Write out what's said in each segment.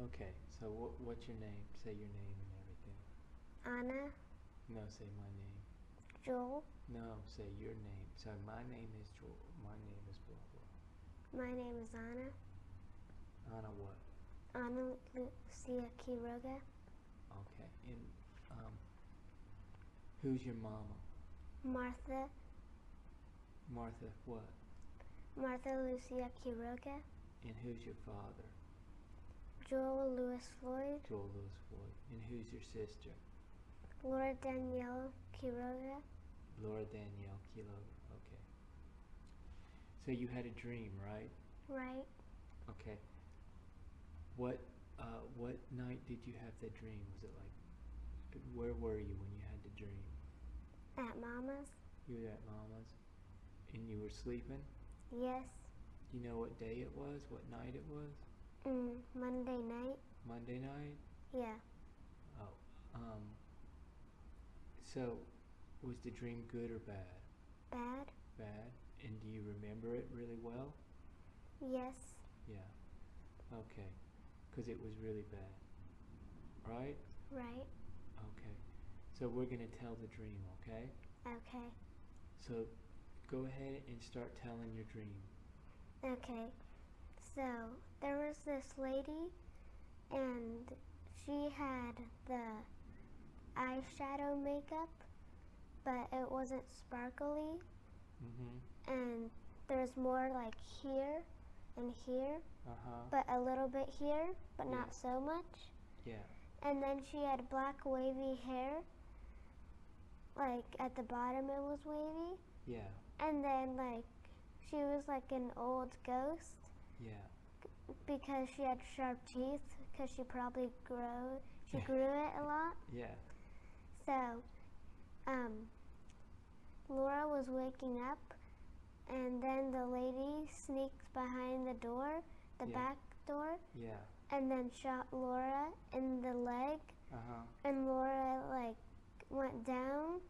Okay, so what's your name? Say your name and everything. Anna, No, say my name. Joel. No, say your name. So my name is Joel. My name is blah blah. My name is Anna. Anna what? Anna Lucia Quiroga. Okay, and who's your mama? Martha. Martha what? Martha Lucia Quiroga. And who's your father? Joel Louis Floyd. Joel Louis Floyd. And who's your sister? Laura Danielle Quiroga. Laura Danielle Quiroga. Okay. So you had a dream, right? Right. Okay. What night did you have that dream? Was it like, where were you when you had the dream? At Mama's. You were at Mama's, and you were sleeping. Yes. Do you know what day it was? What night it was? Monday night. Monday night. Yeah. Oh. So, was the dream good or bad? Bad. Bad. And do you remember it really well? Yes. Yeah. Okay. Because it was really bad. Right? Right. Okay. So we're going to tell the dream, okay? Okay. So go ahead and start telling your dream. Okay. So there was this lady, and she had the eyeshadow makeup, but it wasn't sparkly. Mm-hmm. And there's more like here and here, Uh-huh. but a little bit here, but Yeah. not so much. Yeah. And then she had black wavy hair, like at the bottom it was wavy. Yeah. And then like she was like an old ghost Yeah. because she had sharp teeth because she probably grew it a lot. Yeah. So Laura was waking up, and then the lady sneaked behind the door, the Yeah. back door, Yeah. and then shot Laura in the leg, Uh-huh. and Laura like went down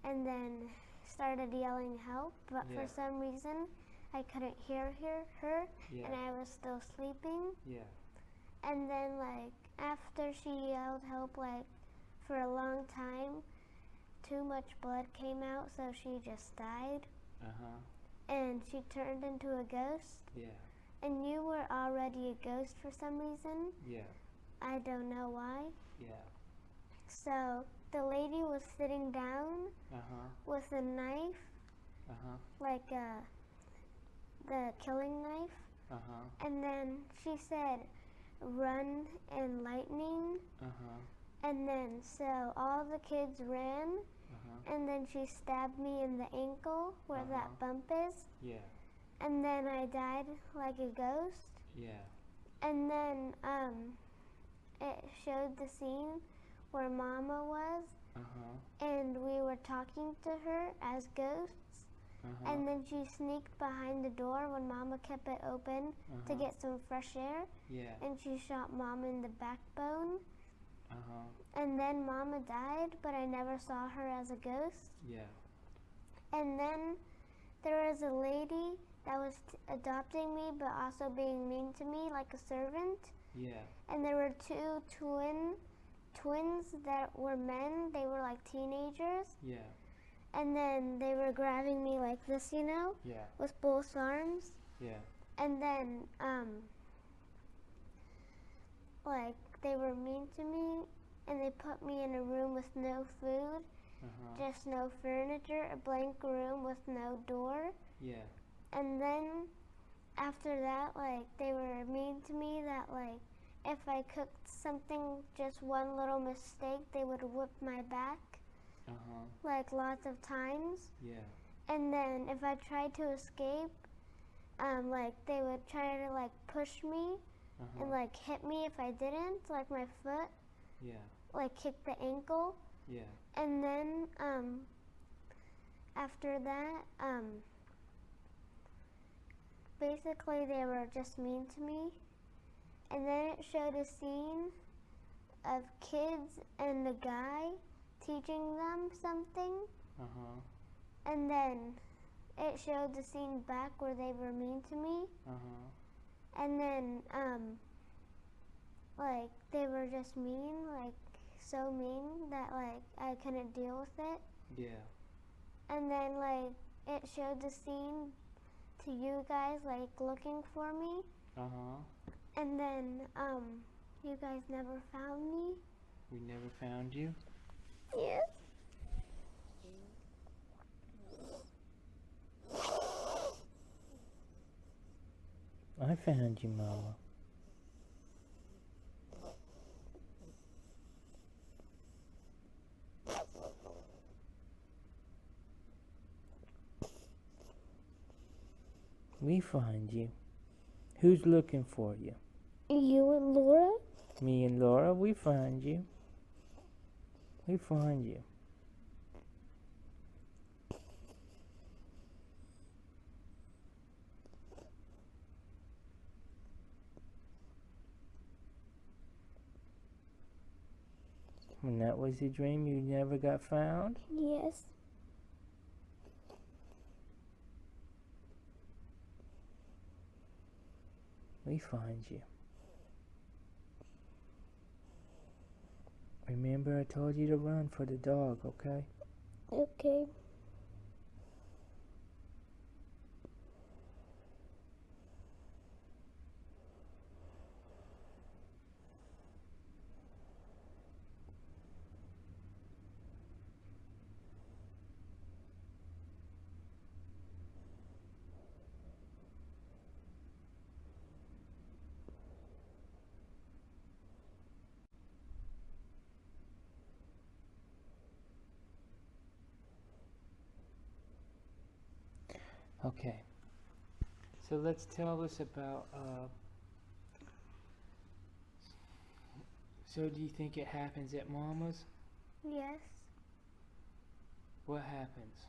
and then started yelling help, but Yeah. for some reason I couldn't hear her Yeah. and I was still sleeping. Yeah. And then like after she yelled help like for a long time, too much blood came out, so she just died. Uh-huh. And she turned into a ghost. Yeah. And you were already a ghost for some reason. Yeah. I don't know why. Yeah. So the lady was sitting down Uh-huh. with a knife, Uh-huh. like the killing knife. Uh-huh. And then she said, "Run and lightning." Uh-huh. And then so all the kids ran, Uh-huh. and then she stabbed me in the ankle where Uh-huh. that bump is. Yeah. And then I died like a ghost. Yeah. And then it showed the scene where Mama was, Uh-huh. and we were talking to her as ghosts. Uh-huh. And then she sneaked behind the door when Mama kept it open to Uh-huh. get some fresh air, Yeah. and she shot Mama in the backbone. Uh-huh. And then Mama died, but I never saw her as a ghost. Yeah. And then there was a lady that was adopting me, but also being mean to me like a servant. Yeah. And there were two twins that were men. They were like teenagers. Yeah. And then they were grabbing me like this, Yeah. with both arms. Yeah. And then like they were mean to me, and they put me in a room with no food, Uh-huh. just no furniture, a blank room with no door. Yeah. And then after that, like they were mean to me that like if I cooked something just one little mistake, they would whip my back Uh-huh. like lots of times. Yeah. And then if I tried to escape, like they would try to like push me Uh-huh. and like hit me if I didn't, like my foot, Yeah. like kick the ankle. Yeah. And then after that, basically they were just mean to me. And then it showed a scene of kids and a guy teaching them something. Uh-huh. And then it showed the scene back where they were mean to me. Uh-huh. And then like they were just mean, like so mean that like I couldn't deal with it. Yeah. And then like it showed the scene to you guys like looking for me, and then you guys never found me. We never found you? Yes. I found you, Mama. We find you. Who's looking for you? You and Laura? Me and Laura, we find you. We find you. And that was your dream? You never got found? Yes. We find you. Remember I told you to run for the dog, okay? Okay. Okay. So let's tell us about, so do you think it happens at Mama's? Yes. What happens?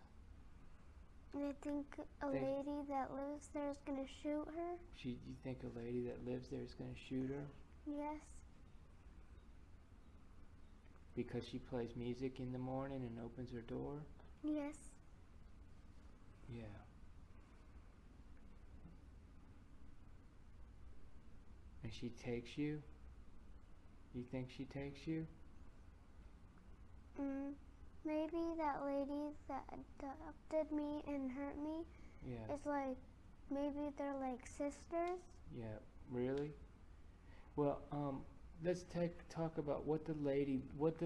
And I think a lady that lives there is gonna shoot her. You think a lady that lives there is going to shoot her? Yes. Because she plays music in the morning and opens her door? Yes. Yeah. And she takes you? You think she takes you? Maybe that lady that adopted me and hurt me Yeah. is like, maybe they're like sisters. Yeah. Really? Well, let's talk about what the lady looked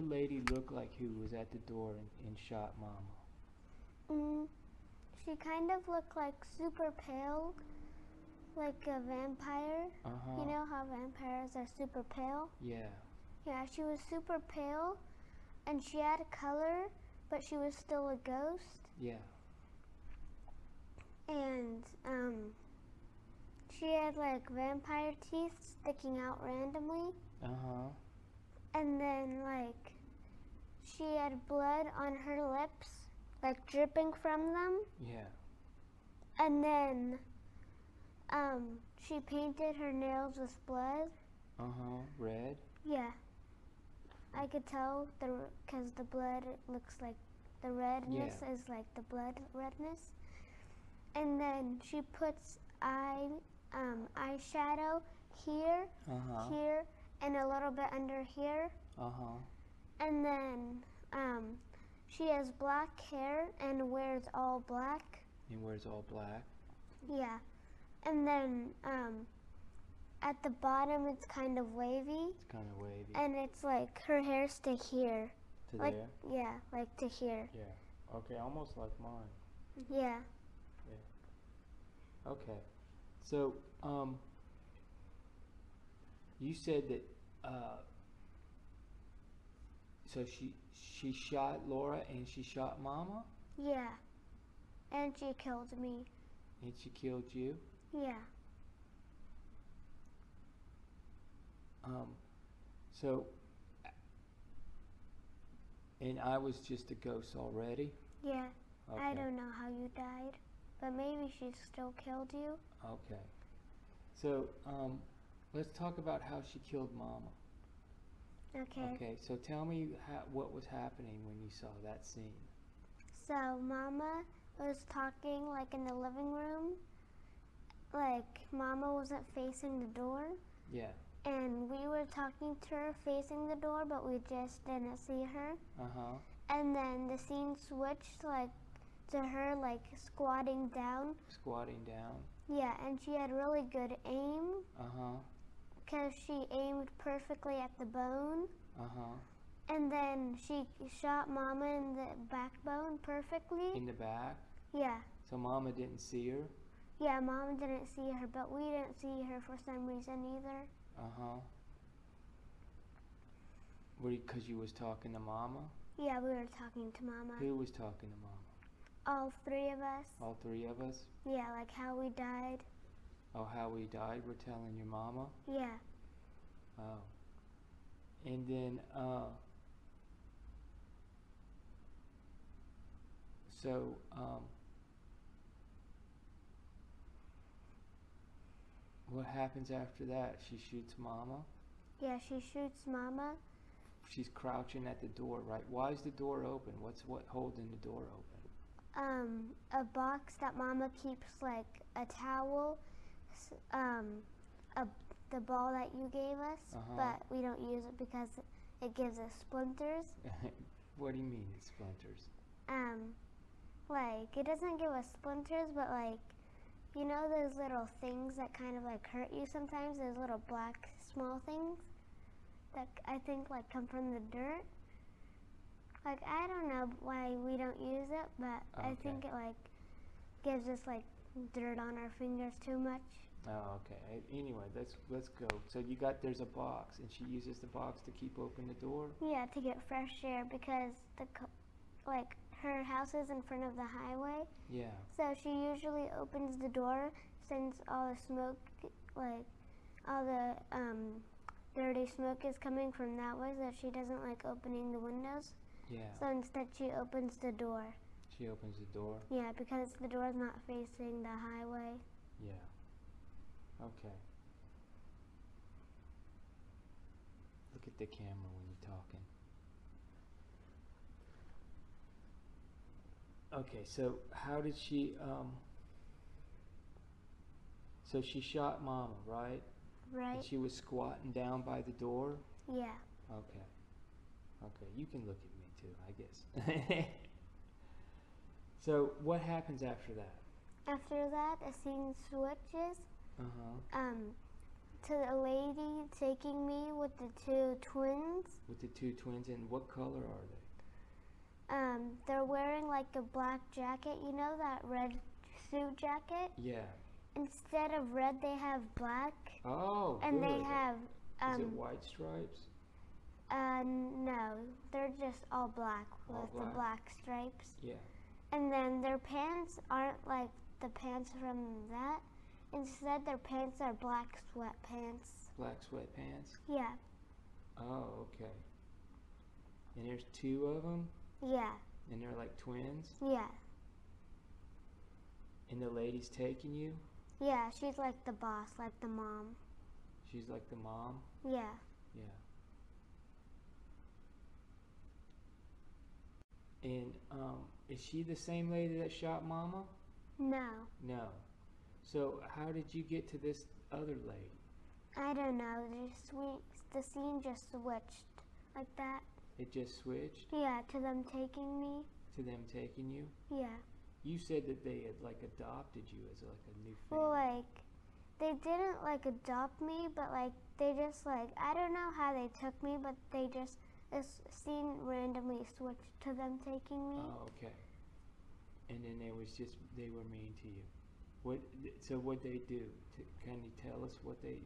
like who was at the door and shot Mama. She kind of looked like super pale, like a vampire. You know how vampires are super pale? Yeah. Yeah, she was super pale, and she had a color, but she was still a ghost. Yeah. And she had like vampire teeth sticking out randomly. And then like she had blood on her lips, like dripping from them. Yeah. And then she painted her nails with blood. Red? Yeah. I could tell because the blood looks like the redness is like the blood redness. And then she puts eyeshadow here, here, and a little bit under here. And then she has black hair and wears all black. And wears all black? Yeah. And then at the bottom it's kind of wavy. It's kind of wavy. And it's like her hair's to here. To like, there? Yeah, like to here. Yeah. Okay, almost like mine. Yeah. Yeah. Okay. So, you said that, so she shot Laura and she shot Mama? Yeah. And she killed me. And she killed you? Yeah. So, and I was just a ghost already? Yeah. Okay. I don't know how you died, but maybe she still killed you. Okay. So, let's talk about how she killed Mama. Okay. Okay, so tell me what was happening when you saw that scene. So Mama was talking like in the living room. Like Mama wasn't facing the door. Yeah. and we were talking to her facing the door, but we just didn't see her. Uh-huh. And then the scene switched like to her like squatting down. Squatting down. Yeah, and she had really good aim. Uh-huh. Because she aimed perfectly at the bone. Uh-huh. And then she shot Mama in the backbone perfectly. In the back? Yeah. So Mama didn't see her? Yeah, Mom didn't see her, but we didn't see her for some reason either. Uh-huh. Because you was talking to Mama? Yeah, we were talking to Mama. Who was talking to Mama? All three of us. All three of us? Yeah, like how we died. Oh, how we died, we're telling your Mama? Yeah. Oh. And then, so, what happens after that? She shoots Mama? Yeah, she shoots Mama. She's crouching at the door, right? Why is the door open? What's holding the door open? A box that Mama keeps like a towel, the ball that you gave us, but we don't use it because it gives us splinters. What do you mean it's splinters? Like it doesn't give us splinters, but like, you know those little things that kind of like hurt you sometimes, those little black small things that I think like come from the dirt. Like I don't know why we don't use it, but Okay. I think it like gives us like dirt on our fingers too much. Oh, okay. Anyway, let's go. So there's a box, and she uses the box to keep open the door? Yeah, to get fresh air because like her house is in front of the highway. Yeah. So she usually opens the door since all the smoke, like all the dirty smoke is coming from that way, so she doesn't like opening the windows. Yeah. So instead she opens the door. She opens the door? Yeah, because the door's not facing the highway. Yeah. Okay. Look at the camera when you're talking. Okay, so how did she, so she shot Mama, right? Right? And she was squatting down by the door? Yeah. Okay. Okay, you can look at me too, I guess. So what happens after that? After that, the scene switches Uh-huh. to the lady taking me with the two twins. With the two twins, and what color are they? They're wearing like a black jacket, you know that red suit jacket? Yeah. Instead of red, they have black. Oh, And good. they have, Is it white stripes? no, they're just all black All with black. the black stripes. Yeah. And then their pants aren't like the pants from that. Instead, their pants are black sweatpants. Black sweatpants? Yeah, Oh, okay. And there's two of them? yeah, And they're like twins? yeah. And the lady's taking you? Yeah, she's like the boss, like the mom. She's like the mom? Yeah. Yeah. And is she the same lady that shot Mama? No, No. So how did you get to this other lady? I don't know. The scene just switched like that. It just switched Yeah, to them taking me. to them taking you? Yeah. You said that they had like adopted you as like a new Well, family. like, they didn't like adopt me, but like they just like I don't know how they took me, but they just this scene randomly switched to them taking me. Oh, okay. And then they were mean to you. So what they do? Can you tell us what they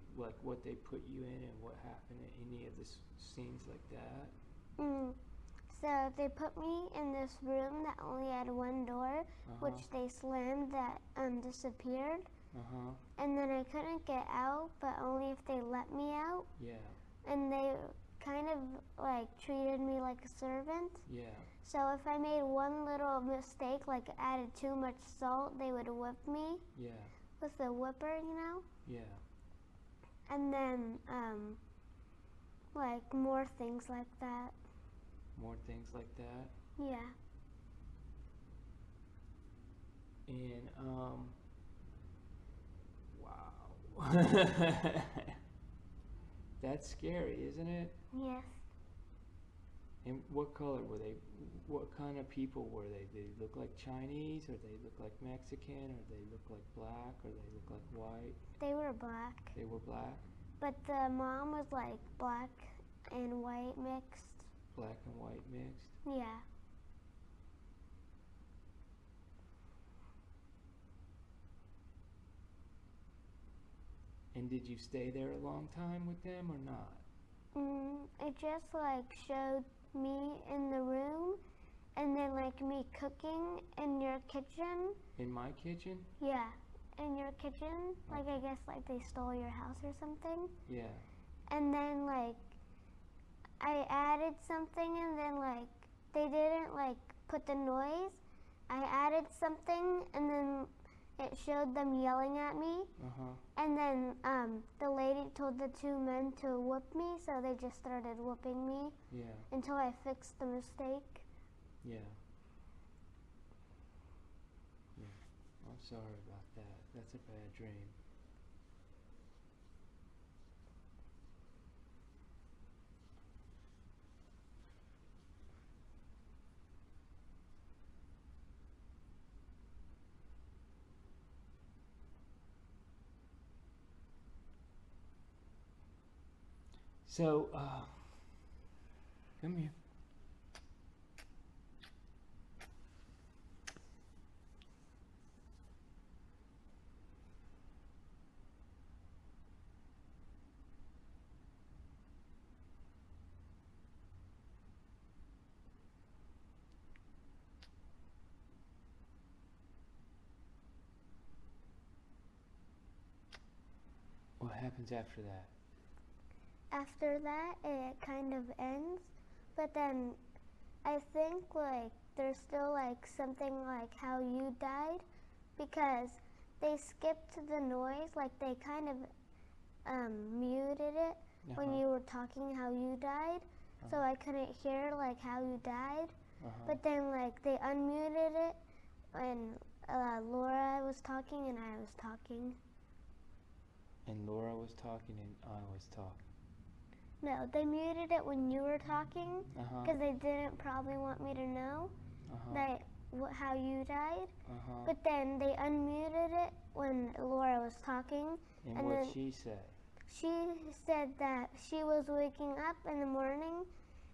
put you in and what happened in any of the scenes like that? So they put me in this room that only had one door, which they slammed that disappeared. Uh-huh. And then I couldn't get out, but only if they let me out. Yeah. And they kind of like treated me like a servant. Yeah. So if I made one little mistake, like added too much salt, they would whip me Yeah. with a whipper, you know? Yeah. And then, like more things like that. More things like that. Yeah. And wow. That's scary, isn't it? Yes. And what color were they? What kind of people were they? Did they look like Chinese, or they look like Mexican, or they look like black, or they look like white? They were black. They were black? But the mom was like black and white mixed. Black and white mixed? Yeah. And did you stay there a long time with them or not? It just like showed me in the room, and then like me cooking in your kitchen. In my kitchen? Yeah, in your kitchen. Like I guess like they stole your house or something. Yeah. And then like I added something, and then like they didn't like put the noise. I added something, and then it showed them yelling at me. And then the lady told the two men to whoop me, so they just started whooping me. Yeah. Until I fixed the mistake. Yeah. Yeah. I'm sorry about that. That's a bad dream. So, come here. What happens after that? After that, it kind of ends, but then I think like there's still like something like how you died, because they skipped the noise, like they kind of muted it when you were talking how you died, so I couldn't hear like how you died. But then like they unmuted it when Laura was talking and I was talking. And Laura was talking and I was talking. No, they muted it when you were talking, because they didn't probably want me to know that how you died. But then they unmuted it when Laura was talking. And what'd she say? She said that she was waking up in the morning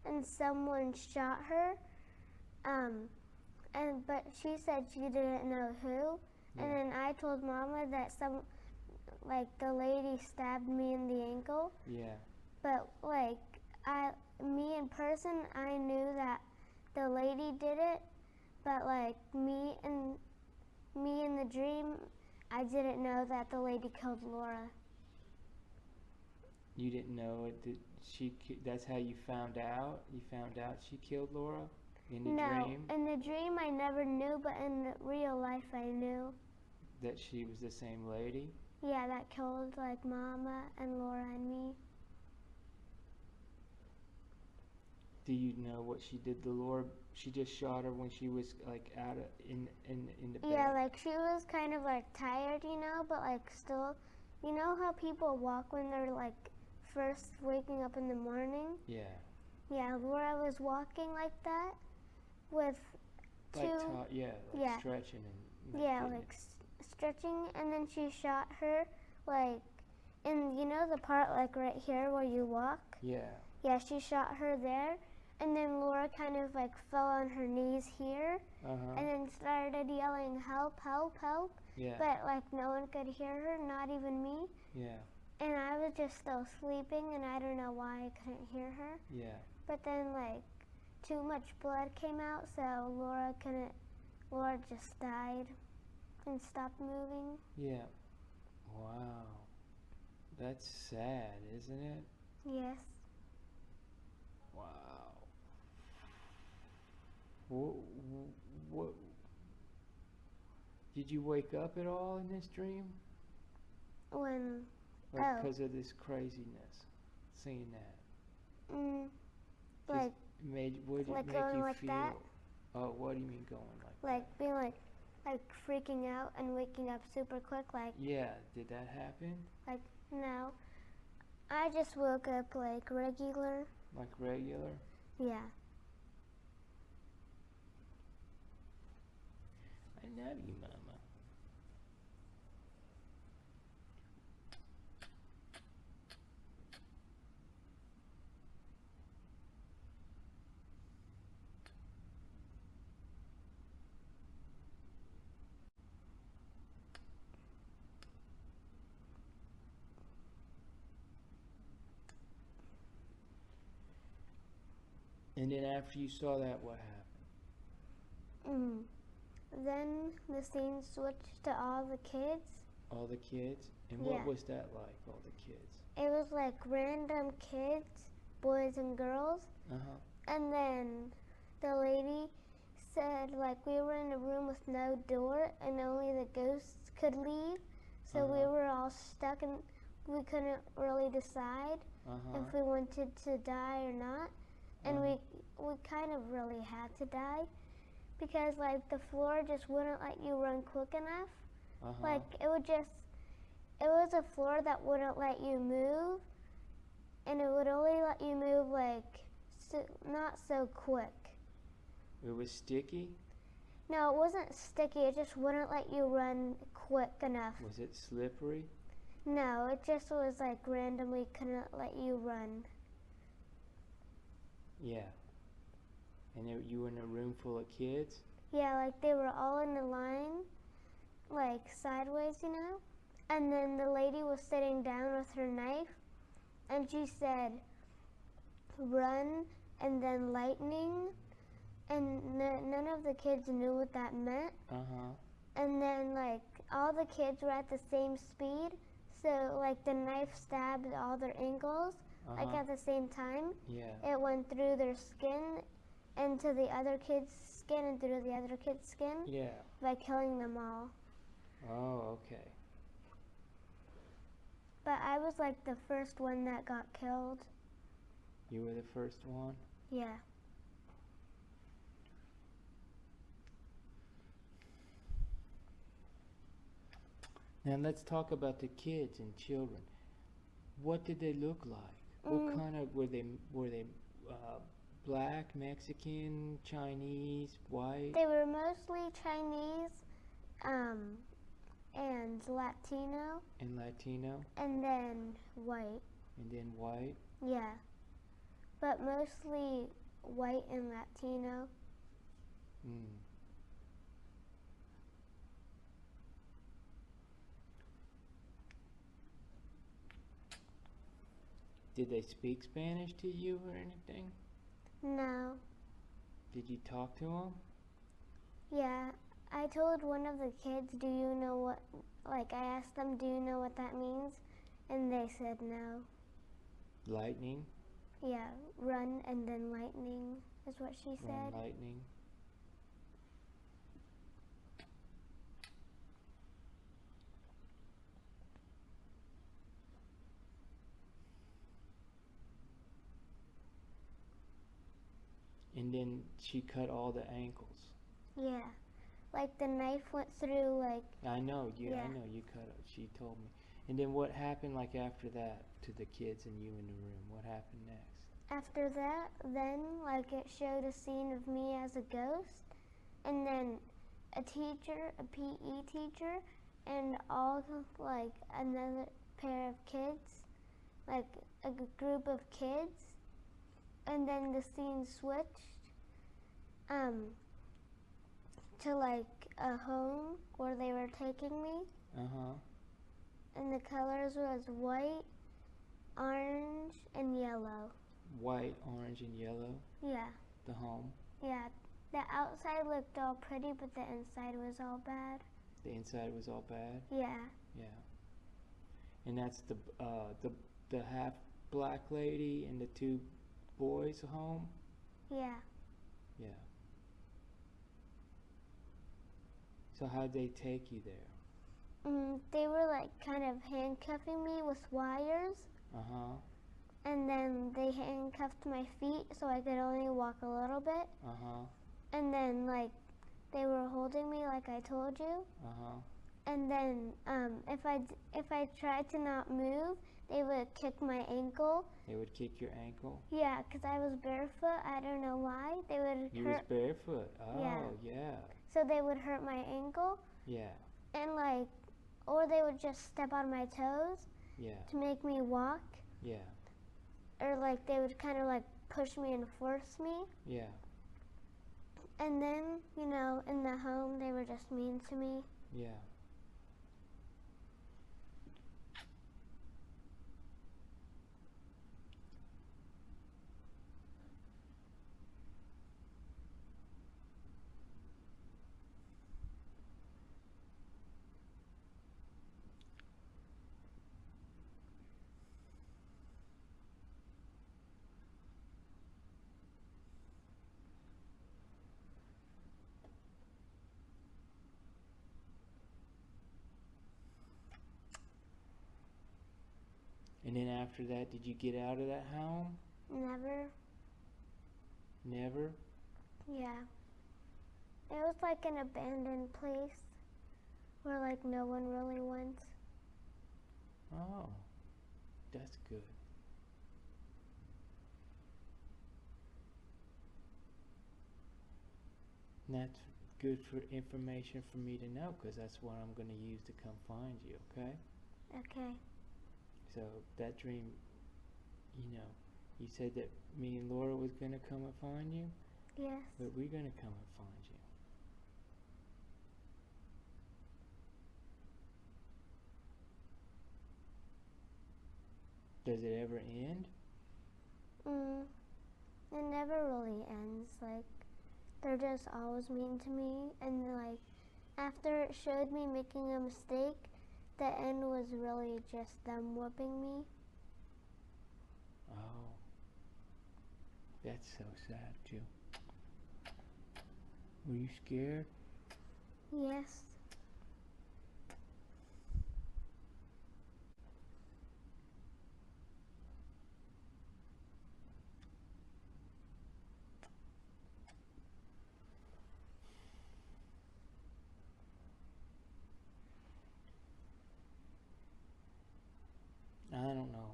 and someone shot her. But she said she didn't know who. Yeah. And then I told Mama that the lady stabbed me in the ankle. Yeah. But like me in person, I knew that the lady did it. But like me in the dream, I didn't know that the lady killed Laura. You didn't know it? That's how you found out? You found out she killed Laura in the dream? No, in the dream I never knew, but in real life I knew. That she was the same lady? Yeah, that killed like Mama and Laura and me. Do you know what she did to Laura? She just shot her when she was like out in the bed? Yeah, like she was kind of like tired, but like still, you know how people walk when they're like first waking up in the morning? Yeah. Yeah, Laura was walking like that with two... stretching and... stretching, and then she shot her like in, the part like right here where you walk? Yeah. Yeah, she shot her there, and then Laura kind of like fell on her knees here, and then started yelling, "Help, help, help." Yeah. But like no one could hear her, not even me. Yeah. And I was just still sleeping, and I don't know why I couldn't hear her. Yeah. But then like too much blood came out, so Laura just died and stopped moving. Yeah. Wow. That's sad, isn't it? Yes. Wow. What? Did you wake up at all in this dream? When? Like because of this craziness, seeing that. Like. What did like it make going you like feel? that? Oh, what do you mean going like that? Like being like freaking out and waking up super quick, like. Yeah. Did that happen? Like no. I just woke up like regular. Like regular? Yeah. I love you, Mama. And then after you saw that, what happened? Then the scene switched to all the kids. All the kids? And what was that like, all the kids? It was like random kids, boys and girls. And then the lady said like we were in a room with no door and only the ghosts could leave. So we were all stuck and we couldn't really decide if we wanted to die or not. And we kind of really had to die because like the floor just wouldn't let you run quick enough. Like it was a floor that wouldn't let you move, and it would only let you move like not so quick. It was sticky? No, it wasn't sticky. It just wouldn't let you run quick enough. Was it slippery? No, it just was like randomly couldn't let you run. Yeah. And you were in a room full of kids? Yeah, like they were all in a line, like sideways, you know? And then the lady was sitting down with her knife, and she said, run, and then lightning, and none of the kids knew what that meant. And then, like, all the kids were at the same speed, so, like, the knife stabbed all their ankles, like, at the same time. Yeah. It went through their skin, into the other kid's skin, and through the other kid's skin. Yeah. By killing them all. Oh, okay. But I was like the first one that got killed. You were the first one? Yeah. Now let's talk about the kids and children. What did they look like? What kind of were they black, Mexican, Chinese, white? They were mostly Chinese, and Latino. And Latino? And then white. And then white? Yeah. But mostly white and Latino. Did they speak Spanish to you or anything? No. Did you talk to them? Yeah. I told one of the kids, do you know what, like I asked them, do you know what that means? And they said no. Lightning? Yeah, run and then lightning is what she said. Run, lightning. And then she cut all the ankles. Yeah. Like the knife went through like... I know, I know, you cut it. She told me. And then what happened like after that to the kids and you in the room? What happened next? After that, then like it showed a scene of me as a ghost. And then a teacher, a PE teacher, and all like another pair of kids. Like a group of kids. And then the scene switched to like a home where they were taking me. And the colors was white, orange, and yellow. White, orange, and yellow? Yeah. The home? Yeah. The outside looked all pretty, but the inside was all bad. The inside was all bad? Yeah. Yeah. And that's the half black lady and the two boys home? Yeah. Yeah. So how'd they take you there? They were like kind of handcuffing me with wires. And then they handcuffed my feet so I could only walk a little bit. And then like they were holding me like I told you. And then if I tried to not move, they would kick my ankle. They would kick your ankle? Yeah, because I was barefoot. I don't know why. They would You was barefoot? Oh, yeah. So they would hurt my ankle. Yeah. And like, or they would just step on my toes. Yeah. To make me walk. Yeah. Or like they would kind of like push me and force me. Yeah. And then, you know, in the home, they were just mean to me. Yeah. And then after that, did you get out of that home? Never. Never? Yeah. It was like an abandoned place where like no one really went. Oh, that's good. And that's good for information for me to know, because that's what I'm going to use to come find you, okay? Okay. So that dream, you know, you said that me and Laura was going to come and find you? Yes. But we're going to come and find you. Does it ever end? It never really ends. Like, they're just always mean to me. And like, after it showed me making a mistake, the end was really just them whooping me. Oh, that's so sad too. Were you scared? Yes. I don't know.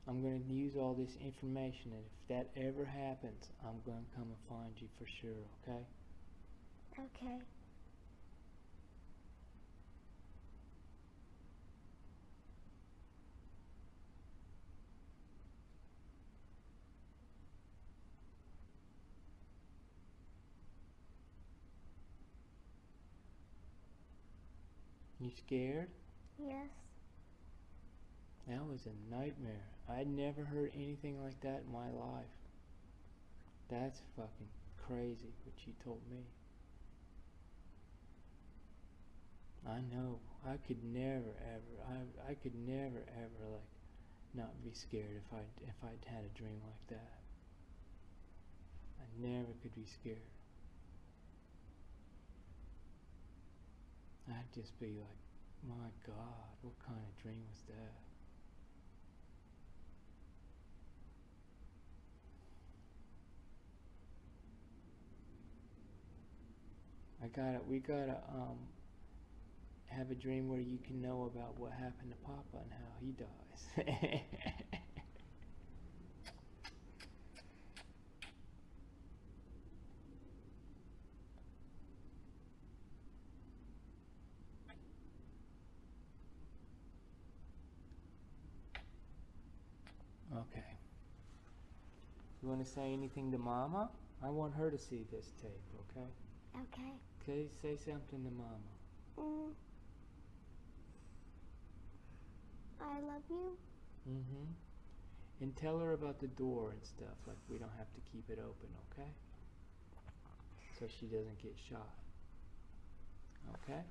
I'm going to use all this information, and if that ever happens, I'm going to come and find you for sure, okay? Okay. You scared? Yes. That was a nightmare. I'd never heard anything like that in my life. That's fucking crazy what you told me. I know. I could never ever. I could never ever like not be scared if I'd had a dream like that. I never could be scared. I'd just be like, my God, what kind of dream was that? We gotta have a dream where you can know about what happened to Papa and how he dies. Okay. You want to say anything to Mama? I want her to see this tape, okay? Okay. Okay, say something to Mama. I love you. Mm-hmm. And tell her about the door and stuff, like we don't have to keep it open, okay? So she doesn't get shot. Okay?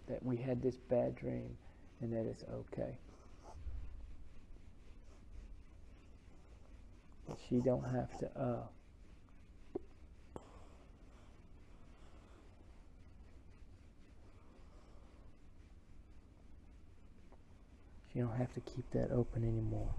That we had this bad dream and that it's okay. That she don't have to, she don't have to keep that open anymore.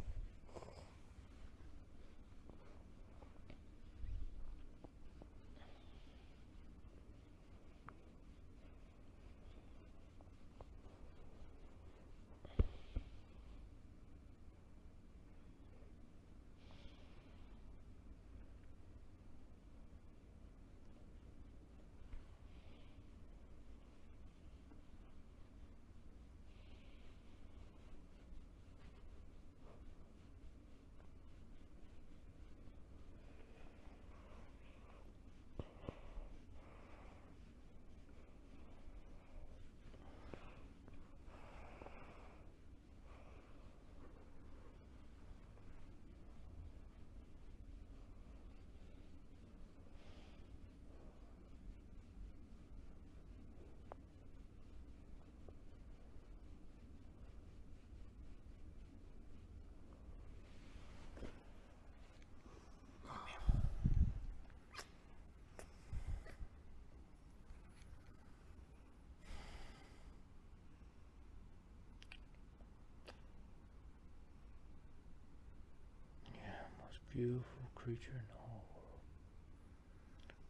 beautiful creature in the whole world.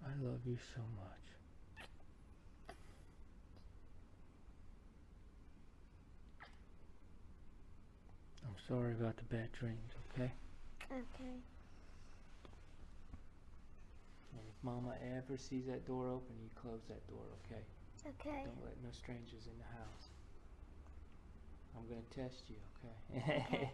I love you so much. I'm sorry about the bad dreams, okay? Okay. And if Mama ever sees that door open, you close that door, okay? Okay. Don't let no strangers in the house. I'm gonna test you, okay? Okay.